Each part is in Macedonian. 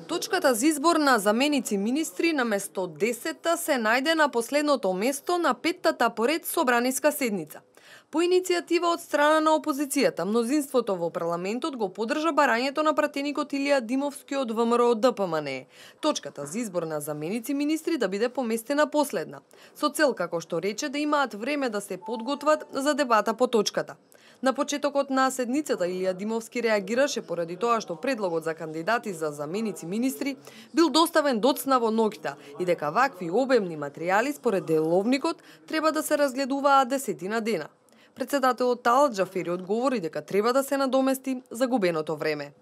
Точката за избор на заменици министри на место 10-та се најде на последното место на 5-та поред собраниска седница. По иницијатива од страна на опозицијата, мнозинството во парламентот го поддржа барањето на пратеникот Илија Димовски од ВМРО ДПМНЕ. Точката за избор на заменици министри да биде поместена последна, со цел, како што рече, да имаат време да се подготват за дебата по точката. На почетокот на седницата Илија Димовски реагираше поради тоа што предлогот за кандидати за заменици министри бил доставен доцна во ноќта и дека вакви обемни материјали според деловникот треба да се разгледуваат 10 дена. Председателот Талат Џафери одговори дека треба да се надомести загубеното време.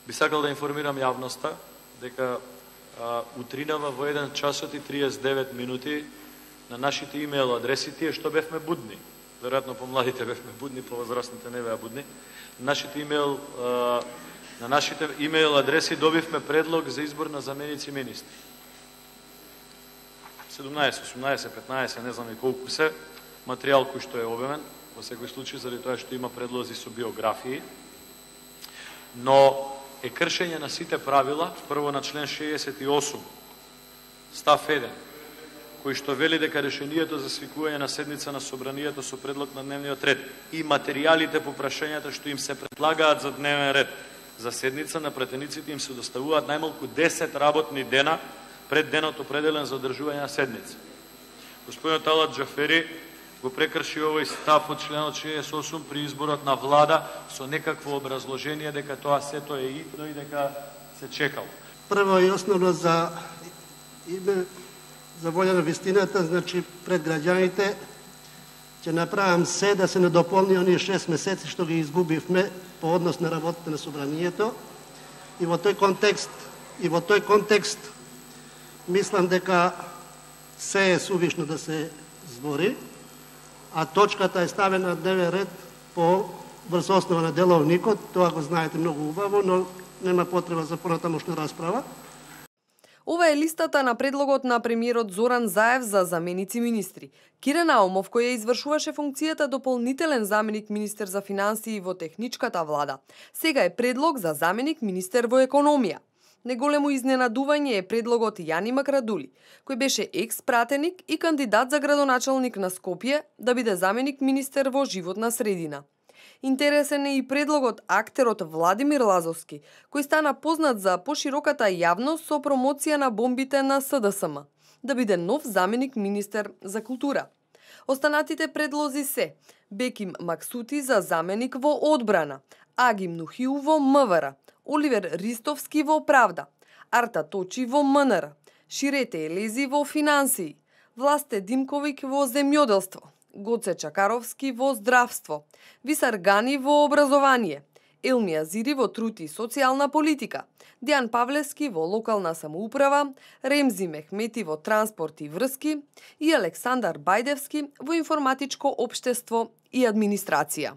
Би сакал да информирам јавноста дека утринава во 1 часот и 39 минути на нашите имейл адреси, тие што бевме будни, веројатно помладите бевме будни, повозрастните не беа будни, на нашите имейл адреси добивме предлог за избор на заменици министри. 17, 18, 15, не знам и колку се, материјал кој што е обемен, во секој случај заради тоа што има предлози со биографии, но е кршење на сите правила, прво на член 68, став 1, кој што вели дека решението за свикување на седница на собранието со предлог на дневниот ред и материјалите по прашањата што им се предлагаат за дневен ред за седница на пратениците им се доставуваат најмалку 10 работни дена пред денот определен за одржување на седница. Господинот Талат Џафери го прекрши овој став од членот 68 при изборот на влада со некакво образложение дека тоа сето е итно и дека се чекало. Прво и основно за волја на вистината, значи пред граѓаните ќе направам се да се надополни оние 6 месеци што ги изгубивме по однос на работата на собранието и во тој контекст мислам дека се е сувишно да се збори, а точката е ставена на дневен ред по врз основа на деловникот, тоа го знаете многу убаво, но нема потреба за понатамошна расправа. Ова е листата на предлогот на премиерот Зоран Заев за заменици министри. Кире Наумов, кој ја извршуваше функцијата дополнителен заменик министер за финансии во техничката влада, сега е предлог за заменик министер во економија. Неголемо изненадување е предлогот Јани Макрадули, кој беше екс-пратеник и кандидат за градоначалник на Скопје да биде заменик министер во животна средина. Интересен е и предлогот актерот Владимир Лазовски, кој стана познат за пошироката јавност со промоција на бомбите на СДСМ, да биде нов заменик министер за култура. Останатите предлози се Беким Максути за заменик во одбрана, Агим Нухиу во МВР, Оливер Ристовски во правда, Арта Точи во МНР, Ширете Елези во финансии, Власте Димковик во земјоделство, Гоце Чакаровски во здравство, Висар Гани во образование, Елмија Зири во труд и социјална политика, Дијан Павлевски во локална самоуправа, Ремзи Мехмети во транспорт и врски и Александар Бајдевски во информатичко општество и администрација.